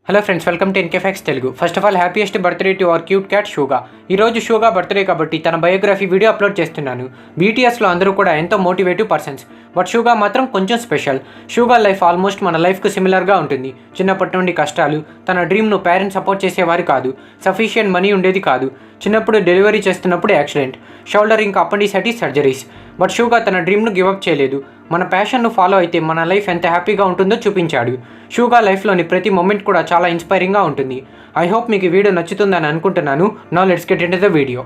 Hello friends, welcome to ఎన్కేఫ్యాక్స్ Telugu. First of all happiest birthday to our cute cat Suga. ఈరోజు Suga birthday కాబట్టి తన biography video upload చేస్తున్నాను. బీటీఎస్లో అందరూ కూడా ఎంతో మోటివేటివ్ పర్సన్స్, బట్ షూగా మాత్రం కొంచెం స్పెషల్. షూగా లైఫ్ ఆల్మోస్ట్ మన లైఫ్కు సిమిలర్గా ఉంటుంది. చిన్నప్పటి నుండి కష్టాలు, తన డ్రీమ్ను పేరెంట్స్ సపోర్ట్ చేసేవారు కాదు, సఫిషియెంట్ మనీ ఉండేది కాదు. చిన్నప్పుడు డెలివరీ చేస్తున్నప్పుడు యాక్సిడెంట్, షోల్డర్ ఇంకా అపెండిసైటిస్ సర్జరీస్. బట్ షూగా తన డ్రీమ్ను గివప్ చేయలేదు. మన ప్యాషన్ను ఫాలో అయితే మన లైఫ్ ఎంత హ్యాపీగా ఉంటుందో చూపించాడు. షూగా లైఫ్లోని ప్రతి మూమెంట్ కూడా చాలా ఇన్స్పైరింగ్గా ఉంటుంది. ఐ హోప్ మీకు ఈ వీడియో నచ్చుతుందని అనుకుంటున్నాను. Now let's get into the video.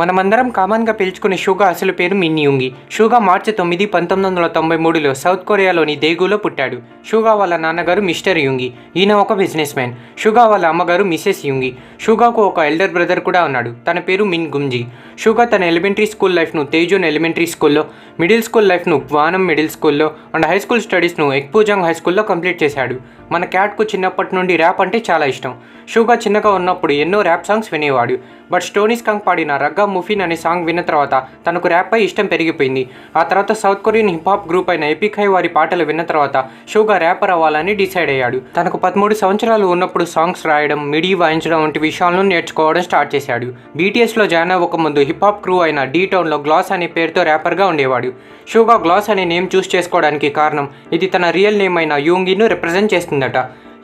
మనమందరం కామన్గా పిలుచుకునే షూగా అసలు పేరు మిన్ యుంగి. షూగా మార్చి 9, 1993లో సౌత్ కొరియాలోని దేగులో పుట్టాడు. షూగా వాళ్ళ నాన్నగారు మిస్టర్ యుంగి. ఈయన ఒక బిజినెస్ మ్యాన్. షూగా వాళ్ళ అమ్మగారు మిసెస్ యుంగి. షూగాకు ఒక ఎల్డర్ బ్రదర్ కూడా ఉన్నాడు. తన పేరు మిన్ గుంజీ. షూగా తన ఎలిమెంటరీ స్కూల్ లైఫ్ను తేజూన్ ఎలిమెంటరీ స్కూల్లో, మిడిల్ స్కూల్ లైఫ్ను గ్వానం మిడిల్ స్కూల్లో అండ్ హై స్కూల్ స్టడీస్ను ఎక్పూజాంగ్ హై స్కూల్లో కంప్లీట్ చేశాడు. మన క్యాట్కు చిన్నప్పటి నుండి ర్యాప్ అంటే చాలా ఇష్టం. షూగా చిన్నగా ఉన్నప్పుడు ఎన్నో ర్యాప్ సాంగ్స్ వినేవాడు. బట్ స్టోనీ స్కంక్ పాడిన రగ్గా ముఫిన్ అనే సాంగ్ విన్న తర్వాత తనకు ర్యాప్ పై ఇష్టం పెరిగిపోయింది. ఆ తర్వాత south Korean hip hop group అయిన ఎపిక్ హై వారి పాటలు విన్న తర్వాత షూగా ర్యాపర్ అవ్వాలని డిసైడ్ అయ్యాడు. తనకు 13 సంవత్సరాలు ఉన్నప్పుడు సాంగ్స్ రాయడం, మిడీ వాయించడం వంటి విషయాలను నేర్చుకోవడం స్టార్ట్ చేశాడు. బీటీఎస్లో జాయిన్ అవ్వక ముందు హిప్ హాప్ క్రూ అయిన డీ టౌన్లో గ్లాస్ అనే పేరుతో ర్యాపర్గా ఉండేవాడు. షూగా గ్లాస్ అనే నేమ్ చూస్ చేసుకోవడానికి కారణం ఇది తన రియల్ నేమ్ అయిన యూంగిను రిప్రజెంట్ చేస్తుందట.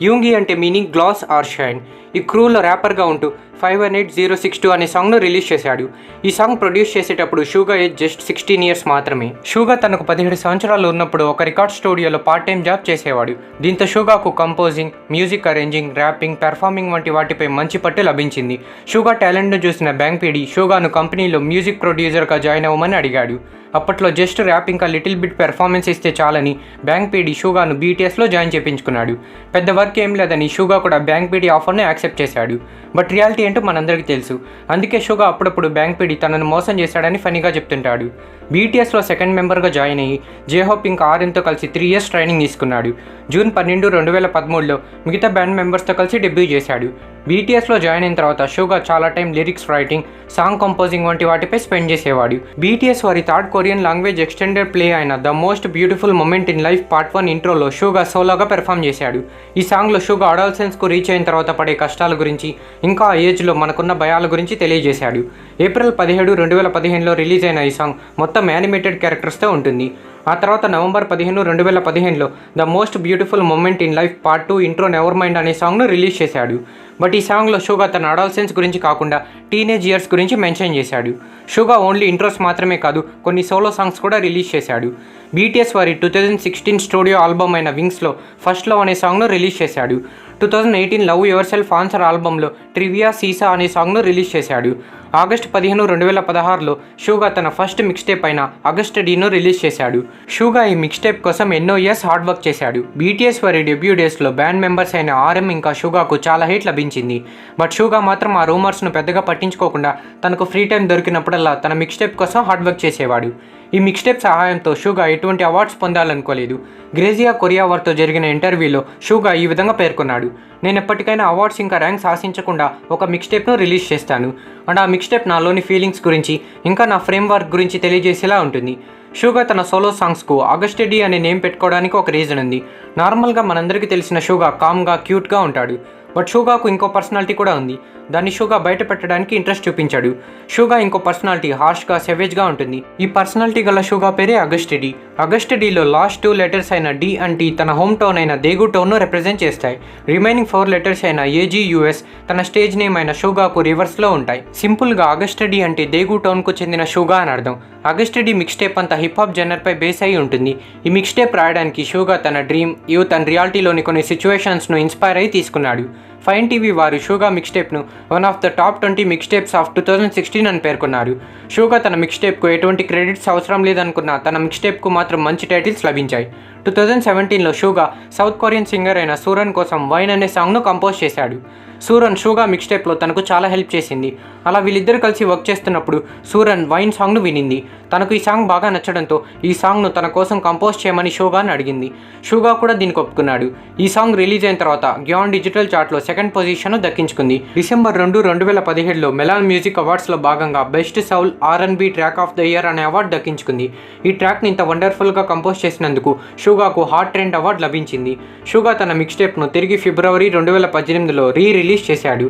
యూంగి అంటే మీనింగ్ గ్లాస్ ఆర్ షైన్. ఈ క్రూలో ర్యాపర్గా ఉంటూ 518062 అనే సాంగ్ను రిలీజ్ చేశాడు. ఈ సాంగ్ ప్రొడ్యూస్ చేసేటప్పుడు షూగా ఏజ్ జస్ట్ 16 ఇయర్స్ మాత్రమే. షూగా తనకు 17 సంవత్సరాలు ఉన్నప్పుడు ఒక రికార్డ్ స్టూడియోలో పార్ట్ టైం జాబ్ చేసేవాడు. దీంతో షూగాకు composing, music arranging, rapping, performing వంటి వాటిపై మంచి పట్టు లభించింది. షూగా టాలెంట్ను చూసిన బ్యాంక్ పీడీ షూగాను కంపెనీలో మ్యూజిక్ ప్రొడ్యూసర్గా జాయిన్ అవ్వమని అడిగాడు. అప్పట్లో జస్ట్ ర్యాప్ ఇంకా లిటిల్ బిట్ పెర్ఫార్మెన్స్ ఇస్తే చాలని బ్యాంక్ పీడీ షూగాను బీటీఎస్లో జాయిన్ చేయించుకున్నాడు. పెద్ద వర్క్ ఏం లేదని షూగా కూడా బ్యాంక్ పీడీ ఆఫర్ను యాక్సెప్ట్ చేశాడు. బట్ రియాలిటీ ఏంటో మనందరికీ తెలుసు. అందుకే షూగా అప్పుడప్పుడు బ్యాంక్ పీడీ తనను మోసం చేశాడని ఫనీగా చెప్తుంటాడు. బీటీఎస్లో సెకండ్ మెంబర్గా జాయిన్ అయ్యి జేహోప్ ఇంకా ఆర్ఎంతో కలిసి 3 years ట్రైనింగ్ తీసుకున్నాడు. జూన్ 12, 2013లో మిగతా బ్యాండ్ మెంబర్స్తో కలిసి డెబ్యూ చేశాడు. బీటీఎస్లో జాయిన్ అయిన తర్వాత షూగా చాలా time lyrics writing, song composing వంటి వాటిపై స్పెండ్ చేసేవాడు. బీటీఎస్ వారి third Korean language extended play అయిన the most beautiful moment in life part 1 ఇంట్రోలో షూగా సోలోగా పెర్ఫామ్ చేశాడు. ఈ సాంగ్లో షూగా అడాల్సెన్స్కు రీచ్ అయిన తర్వాత పడే కష్టాల గురించి, ఇంకా ఆ ఏజ్లో మనకున్న భయాల గురించి తెలియజేశాడు. ఏప్రిల్ 17, 2015లో రిలీజ్ అయిన ఈ సాంగ్ మొత్తం యానిమేటెడ్ క్యారెక్టర్స్తో ఉంటుంది. ఆ తర్వాత నవంబర్ 15, 2015లో the most beautiful moment in life part 2 intro never mind అనే సాంగ్ను రిలీజ్ చేశాడు. బట్ ఈ సాంగ్లో షూగా తన అడాల్సెన్స్ గురించి కాకుండా టీనేజ్ ఇయర్స్ గురించి మెన్షన్ చేశాడు. షూగా ఓన్లీ ఇంట్రోస్ మాత్రమే కాదు, కొన్ని సోలో సాంగ్స్ కూడా రిలీజ్ చేశాడు. బీటీఎస్ వారి 2016 స్టూడియో ఆల్బమ్ అయిన వింగ్స్లో ఫస్ట్ లవ్ అనే సాంగ్ను రిలీజ్ చేశాడు. 2018 లవ్ యువర్ సెల్ఫ్ ఆన్సర్ ఆల్బంలో ట్రివియా సీసా అనే సాంగ్ను రిలీజ్ చేశాడు. ఆగస్టు 15, 2016లో షూగా తన ఫస్ట్ మిక్స్టేప్ అయిన ఆగస్ట్ డీను రిలీజ్ చేశాడు. షూగా ఈ మిక్స్టేప్ కోసం ఎన్నో ఇయర్స్ హార్డ్ వర్క్ చేశాడు. బీటీఎస్ వారి డెబ్యూ డేస్లో బ్యాండ్ మెంబర్స్ అయిన ఆర్ఎం ఇంకా షూగాకు చాలా హేట్ లభించింది. బట్ షూగా మాత్రం ఆ రూమర్స్ను పెద్దగా పట్టించుకోకుండా తనకు ఫ్రీ టైం దొరికినప్పుడల్లా తన మిక్స్టేప్ కోసం హార్డ్ వర్క్ చేసేవాడు. ఈ మిక్స్టేప్ సహాయంతో షూగా ఎటువంటి అవార్డ్స్ పొందాలనుకోలేదు. గ్రేజియా కొరియా వారితో జరిగిన ఇంటర్వ్యూలో షూగా ఈ విధంగా పేర్కొన్నాడు: నేను ఎప్పటికైనా అవార్డ్స్ ఇంకా ర్యాంక్స్ ఆశించకుండా ఒక మిక్స్టేప్ను రిలీజ్ చేస్తాను అండ్ ఆ మిక్స్టేప్ నాలోని ఫీలింగ్స్ గురించి ఇంకా నా ఫ్రేమ్ వర్క్ గురించి తెలియజేసేలా ఉంటుంది. షూగా తన సోలో సాంగ్స్కు ఆగస్ట్ డి అనే నేమ్ పెట్టుకోవడానికి ఒక రీజన్ ఉంది. నార్మల్గా మనందరికీ తెలిసిన షూగా కామ్గా, క్యూట్గా ఉంటాడు. బట్ షూగాకు ఇంకో పర్సనాలిటీ కూడా ఉంది. దాన్ని షూగా బయట పెట్టడానికి ఇంట్రెస్ట్ చూపించాడు. షూగా ఇంకో పర్సనాలిటీ హార్ష్గా, సెవేజ్గా ఉంటుంది. ఈ పర్సనాలిటీ గల షూగా పేరే ఆగస్ట్ డి. ఆగస్ట్ డిలో లాస్ట్ 2 లెటర్స్ అయిన డి అండ్ టీ తన హోమ్ టౌన్ అయిన దేగు టౌన్ను రిప్రజెంట్ చేస్తాయి. రిమైనింగ్ 4 లెటర్స్ అయిన ఏజీయుఎస్ తన స్టేజ్ నేమ్ అయిన షూగాకు రివర్స్లో ఉంటాయి. సింపుల్గా ఆగస్ట్ డి అంటే దేగు టౌన్కు చెందిన షూగా అని అర్థం. ఆగస్ట్ డి మిక్స్టేప్ అంతా హిప్ హాప్ జనర్పై బేస్ అయి ఉంటుంది. ఈ మిక్స్టేప్ రాయడానికి షూగా తన డ్రీమ్, యూత్ అండ్ రియాలిటీలోని కొన్ని సిచ్యువేషన్స్ను ఇన్స్పైర్ అయి తీసుకున్నాడు. ఫైన్ టీవీ వారు షూగా మిక్స్టేప్ను one of the top 20 mixtapes of 2016 అని పేర్కొన్నారు. షూగా తన మిక్స్టేప్కు ఎటువంటి క్రెడిట్స్ అవసరం లేదనుకున్న తన మిక్స్టేప్కు మాత్రం మంచి టైటిల్స్ లభించాయి. 2017లో షూగా సౌత్ కొరియన్ సింగర్ అయిన సూరన్ కోసం వైన్ అనే సాంగ్ను కంపోజ్ చేశాడు. సూరన్ షూగా మిక్స్టేప్లో తనకు చాలా హెల్ప్ చేసింది. అలా వీళ్ళిద్దరు కలిసి వర్క్ చేస్తున్నప్పుడు సూరన్ వైన్ సాంగ్ను వినింది. తనకు ఈ సాంగ్ బాగా నచ్చడంతో ఈ సాంగ్ను తన కోసం కంపోజ్ చేయమని షూగాని అడిగింది. షూగా కూడా దీనికి ఒప్పుకున్నాడు. ఈ సాంగ్ రిలీజ్ అయిన తర్వాత గ్యాన్ డిజిటల్ చార్ట్లో సెకండ్ పొజిషన్ దక్కించుకుంది. డిసెంబర్ 2, 2017లో మెలాన్ మ్యూజిక్ అవార్డ్స్లో భాగంగా best Saul R&B track of the year అనే అవార్డు దక్కించుకుంది. ఈ ట్రాక్ని ఇంత వండర్ఫుల్గా కంపోజ్ చేసినందుకు షూగాకు హాట్ ట్రెండ్ అవార్డు లభించింది. షూగా తన మిక్స్టేప్ను తిరిగి ఫిబ్రవరి 2018లో రిలీజ్ చేశాడు.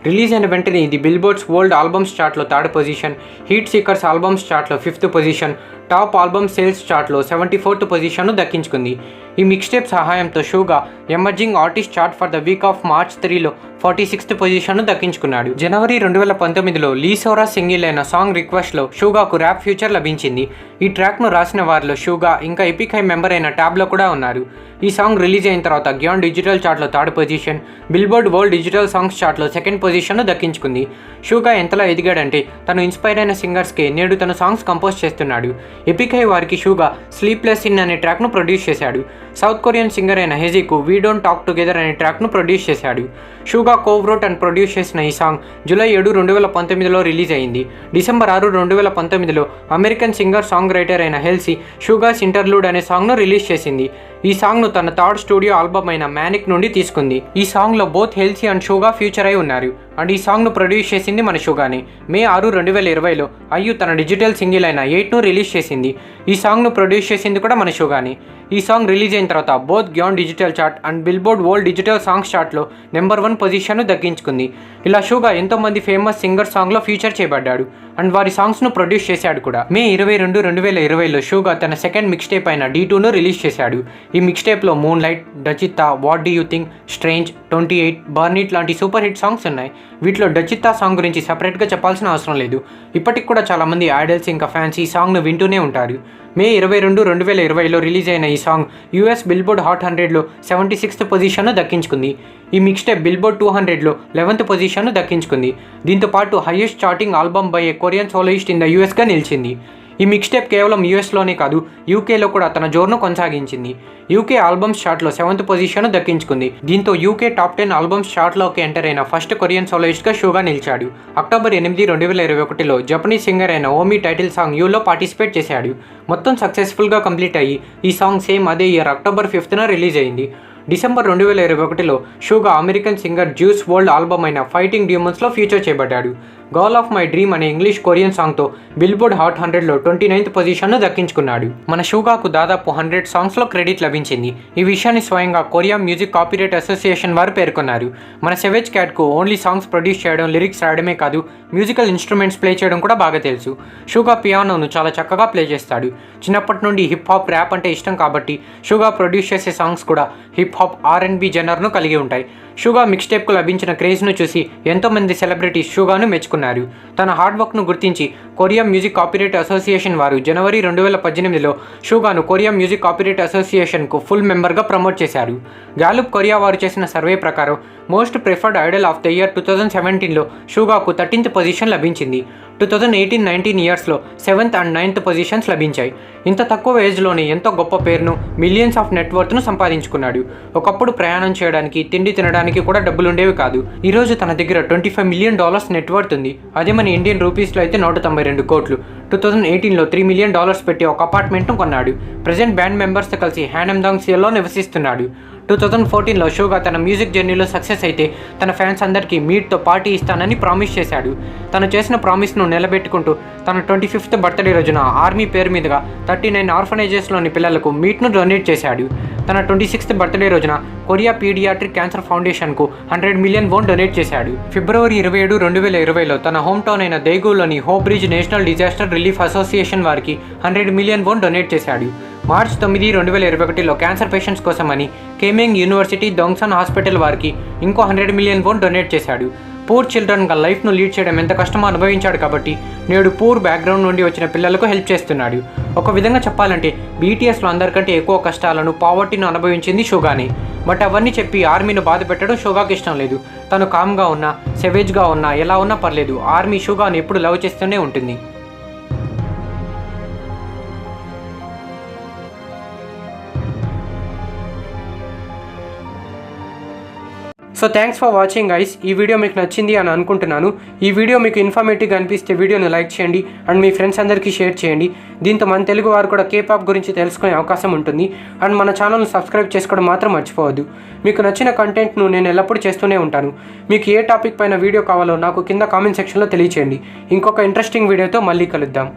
రిలీజ్ అయిన వెంటనే ఇది బిల్బోర్డ్స్ వరల్డ్ ఆల్బమ్స్ చార్ట్లో 3rd position, heat seekers albums చార్ట్లో 5th position, top album sales చార్ట్లో 74th పొజిషన్ను దక్కించుకుంది. ఈ మిక్స్టేప్ సహాయంతో Suga emerging artist chart for the week of March 3లో 46th పొజిషన్ను దక్కించుకున్నాడు. జనవరి 2019లో లీసోరా సింగిల్ అయిన సాంగ్ రిక్వెస్ట్లో షూగాకు ర్యాప్ ఫ్యూచర్ లభించింది. ఈ ట్రాక్ను రాసిన వారిలో షూగా ఇంకా ఎపిక్ హై మెంబర్ అయిన ట్యాబ్లో కూడా ఉన్నారు. ఈ సాంగ్ రిలీజ్ అయిన తర్వాత గ్యాన్ డిజిటల్ చార్ట్లో 3rd position, Billboard world digital songs చార్ట్లో 2nd పొజిషన్ను దక్కించుకుంది. షూగా ఎంతలా ఎదిగాడంటే తను ఇన్స్పైర్ అయిన సింగర్స్కి నేడు తను సాంగ్స్ కంపోజ్ చేస్తున్నాడు. ఎపిక్ హై వారికి షూగా స్లీప్లెస్ ఇన్ అనే ట్రాక్ను ప్రొడ్యూస్ చేశాడు. సౌత్ కొరియన్ సింగర్ అయిన హెజీకు వీ డోంట్ టాక్ టుగెదర్ అనే ట్రాక్ను ప్రొడ్యూస్ చేశాడు. షూగా కోవ్రోట్ అండ్ ప్రొడ్యూస్ చేసిన ఈ సాంగ్ జూలై 7, 2019లో రిలీజ్ అయింది. డిసెంబర్ 6, 2019లో అమెరికన్ సింగర్ సాంగ్ రైటర్ అయిన హెల్సీ షూగాస్ ఇంటర్లూడ్ అనే సాంగ్ను రిలీజ్ చేసింది. ఈ సాంగ్ను తన 3rd స్టూడియో ఆల్బమ్ అయిన మ్యానిక్ నుండి తీసుకుంది. ఈ సాంగ్లో బోత్ హెల్సీ అండ్ షూగా ఫ్యూచర్ అయి ఉన్నారు. అండ్ ఈ సాంగ్ను ప్రొడ్యూస్ చేసింది మన షూగానే. మే 6, 2020లో అయ్యు తన డిజిటల్ సింగిల్ అయిన 8ను రిలీజ్ చేసింది. ఈ సాంగ్ను ప్రొడ్యూస్ చేసింది కూడా మన షూగానే. ఈ సాంగ్ రిలీజ్ అయిన తర్వాత both Gaon digital chart and Billboard world digital songs చార్ట్లో నెంబర్ 1 పొజిషన్ను దక్కించుకుంది. ఇలా షూగా ఎంతోమంది ఫేమస్ సింగర్ సాంగ్లో ఫీచర్ చేయబడ్డాడు అండ్ వారి సాంగ్స్ను ప్రొడ్యూస్ చేశాడు కూడా. మే 22, 2020లో షూగా తన సెకండ్ మిక్స్టేప్ అయిన D2ను రిలీజ్ చేశాడు. ఈ మిక్స్టేప్లో moonlight, Daechwita, what do you think, strange, 28, burn it లాంటి సూపర్ హిట్ సాంగ్స్ ఉన్నాయి. వీటిలో డచిత్తా సాంగ్ గురించి సపరేట్గా చెప్పాల్సిన అవసరం లేదు. ఇప్పటికి కూడా చాలామంది ఐడల్స్ ఇంకా ఫ్యాన్స్ ఈ సాంగ్ను వింటూనే ఉంటారు. మే 22, 2020లో రిలీజ్ అయిన ఈ సాంగ్ US బిల్బోర్డ్ హాట్ 100లో 76th పొజిషన్ను దక్కించుకుంది. ఈ మిక్స్టేప్ బిల్బోర్డ్ 200లో 11th పొజిషన్ను దక్కించుకుంది. దీంతో పాటు highest charting album by a Korean soloist in the USగా నిలిచింది. ఈ మిక్స్టేప్ కేవలం USలోనే కాదు UKలో కూడా తన జోరును కొనసాగించింది. UK ఆల్బమ్స్ చార్ట్లో 7th పొజిషన్ దక్కించుకుంది. దీంతో UK టాప్ 10 ఆల్బమ్స్ చార్ట్లోకి ఎంటర్ అయిన ఫస్ట్ కొరియన్ సోలోయిస్ట్గా షూగా నిలిచాడు. అక్టోబర్ 8, 2021లో జపనీస్ సింగర్ అయిన ఓమి టైటిల్ సాంగ్ యూలో పార్టిసిపేట్ చేశాడు. మొత్తం సక్సెస్ఫుల్గా కంప్లీట్ అయ్యి ఈ సాంగ్ సేమ్ అదే ఇయర్ అక్టోబర్ 5న రిలీజ్ అయింది. డిసెంబర్ 2021లో Suga American singer Juice World album అయిన ఫైటింగ్ డీమన్స్లో ఫీచర్ చేయబడ్డాడు. గర్ల్ ఆఫ్ మై డ్రీమ్ అనే ఇంగ్లీష్ కొరియన్ సాంగ్తో బిల్బోర్డ్ హాట్ 100లో 29th పొజిషన్ను దక్కించుకున్నాడు. మన షూగాకు దాదాపు 100 సాంగ్స్లో క్రెడిట్ లభించింది. ఈ విషయాన్ని స్వయంగా కొరియా మ్యూజిక్ కాపీరైట్ అసోసియేషన్ వారు పేర్కొన్నారు. మన సెవేజ్ క్యాట్కు ఓన్లీ సాంగ్స్ ప్రొడ్యూస్ చేయడం, లిరిక్స్ రాయడమే కాదు మ్యూజికల్ ఇన్స్ట్రుమెంట్స్ ప్లే చేయడం కూడా బాగా తెలుసు. షూగా పియానోను చాలా చక్కగా ప్లే చేస్తాడు. చిన్నప్పటి నుండి హిప్ హాప్, ర్యాప్ అంటే ఇష్టం కాబట్టి షూగా ప్రొడ్యూస్ చేసే సాంగ్స్ కూడా హిప్ హాప్, R&B జనర్ను కలిగి ఉంటాయి. షూగా మిక్స్టేప్కు లభించిన క్రేజ్ను చూసి ఎంతోమంది సెలబ్రిటీస్ షూగాను మెచ్చుకున్నారు. తన హార్డ్ వర్క్ను గుర్తించి కొరియా మ్యూజిక్ కాపీరైట్ అసోసియేషన్ వారు జనవరి 2018లో షూగాను కొరియా మ్యూజిక్ కాపీరైట్ అసోసియేషన్కు ఫుల్ మెంబర్గా ప్రమోట్ చేశారు. గ్యాలుప్ కొరియా వారు చేసిన సర్వే ప్రకారం most preferred idol of the year 2017లో షూగాకు 13th పొజిషన్ లభించింది. 2018-19 ఇయర్స్లో 7th and 9th పొజిషన్స్ లభించాయి. ఇంత తక్కువ ఏజ్లోనే ఎంతో గొప్ప పేరును, మిలియన్స్ ఆఫ్ నెట్వర్త్ను సంపాదించుకున్నాడు. ఒకప్పుడు ప్రయాణం చేయడానికి, తిండి తినడానికి కూడా డబ్బులు ఉండేవి కాదు. ఈరోజు తన దగ్గర $25 మిలియన్ నెట్వర్త్ ఉంది. అదే మన ఇండియన్ రూపీస్లో అయితే 192 కోట్లు. 2018లో $3 మిలియన్ పెట్టి ఒక అపార్ట్మెంట్ను కొన్నాడు. ప్రజెంట్ బ్యాండ్ మెంబర్స్తో కలిసి హ్యానమ్దాంగ్ సియోలో నివసిస్తున్నాడు. 2014లో షూగా తన మ్యూజిక్ జర్నీలో సక్సెస్ అయితే తన ఫ్యాన్స్ అందరికీ మీట్తో పార్టీ ఇస్తానని ప్రామిస్ చేశాడు. తను చేసిన ప్రామిస్ను నిలబెట్టుకుంటూ తన 25th బర్త్డే రోజున ఆర్మీ పేరు మీదుగా 39 ఆర్ఫనేజెస్లోని పిల్లలకు మీట్ను డొనేట్ చేశాడు. తన 26th బర్త్డే రోజున కొరియా పీడియాట్రిక్ క్యాన్సర్ ఫౌండేషన్కు $100 మిలియన్ డొనేట్ చేశాడు. ఫిబ్రవరి 27, 2020లో తన హోమ్ టౌన్ అయిన దేగూలోని hope bridge national disaster relief association వారికి $100 మిలియన్ డొనేట్ చేశాడు. మార్చ్ 9, 2021లో క్యాన్సర్ పేషెంట్స్ కోసమని కేమింగ్ యూనివర్సిటీ దొంగ్సన్ హాస్పిటల్ వారికి ఇంకో $100 మిలియన్ డొనేట్ చేశాడు. పూర్ చిల్డ్రన్గా లైఫ్ను లీడ్ చేయడం ఎంత కష్టమో అనుభవించాడు కాబట్టి నేడు పూర్ బ్యాక్గ్రౌండ్ నుండి వచ్చిన పిల్లలకు హెల్ప్ చేస్తున్నాడు. ఒక విధంగా చెప్పాలంటే BTSలో అందరికంటే ఎక్కువ కష్టాలను, పావర్టీను అనుభవించింది షూగానే. బట్ అవన్నీ చెప్పి ఆర్మీని బాధ పెట్టడం షూగాకి ఇష్టం లేదు. తను కామ్గా ఉన్నా, సెవేజ్గా ఉన్నా, ఎలా ఉన్నా పర్లేదు, ఆర్మీ షూగాను ఎప్పుడు లవ్ చేస్తూనే ఉంటుంది. So thanks for watching guys. ఈ వీడియో మీకు నచ్చింది అని అనుకుంటున్నాను. ఈ వీడియో మీకు ఇన్ఫర్మేటివ్గా అనిపిస్తే వీడియోని లైక్ చేయండి అండ్ మీ ఫ్రెండ్స్ అందరికీ షేర్ చేయండి. దీంతో మన తెలుగు వారు కూడా కేపాప్ గురించి తెలుసుకునే అవకాశం ఉంటుంది. అండ్ మన ఛానల్ని సబ్స్క్రైబ్ చేసుకోవడం మాత్రం మర్చిపోవద్దు. మీకు నచ్చిన కంటెంట్ను నేను ఎల్లప్పుడూ చేస్తూనే ఉంటాను. మీకు ఏ టాపిక్ పైన వీడియో కావాలో నాకు కింద కామెంట్ సెక్షన్లో తెలియచేయండి. ఇంకొక ఇంట్రెస్టింగ్ వీడియోతో మళ్ళీ కలుద్దాం.